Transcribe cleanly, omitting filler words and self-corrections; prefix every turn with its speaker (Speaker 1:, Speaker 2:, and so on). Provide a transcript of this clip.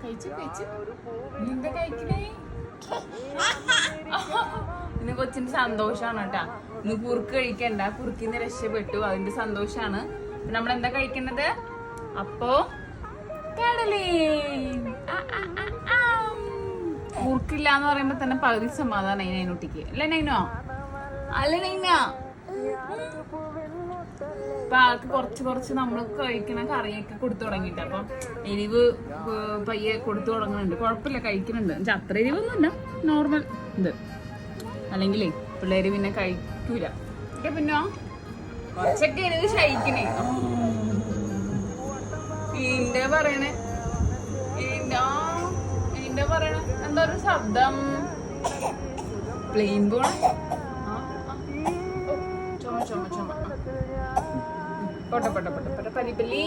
Speaker 1: കഴിച്ചു കഴിച്ചു. എന്താ കഴിക്കണേ? ഇന്ന് കൊച്ചിന്റെ സന്തോഷാണ് കേട്ടാ. ഇന്ന് കുറുക്ക് കഴിക്കണ്ട, കുറുക്കിന്ന് രക്ഷപ്പെട്ടു, അതിന്റെ സന്തോഷാണ്. നമ്മളെന്താ കഴിക്കുന്നത്? അപ്പോ കടലേ. കുറുക്കില്ല എന്ന് പറയുമ്പോ തന്നെ പകുതി സമാധാനം നൈനൂട്ടിക്ക് അല്ലേ നൈനോ? അല്ല നൈന, അപ്പൊ ആൾക്ക് കുറച്ച് നമ്മൾ കഴിക്കണ കറിയൊക്കെ കൊടുത്തു തുടങ്ങിട്ട്, അപ്പൊ എരിവ് പയ്യെ കൊടുത്തു തുടങ്ങുന്നുണ്ട്. കുഴപ്പമില്ല, കഴിക്കുന്നുണ്ട്. അത്ര എരിവൊന്നുമില്ല, നോർമൽ ഇത്. അല്ലെങ്കിലേ പിള്ളേര് പിന്നെ കഴിക്കൂല. പിന്നെ കുറച്ചൊക്കെ എരിവ് കഴിക്കണേ. ഈന്റെ പറയണേ എന്താ ഒരു ശബ്ദം? പ്ലെയിൻ പോണ ചുമ പോട്ടെ പരിപ്പല്ലി.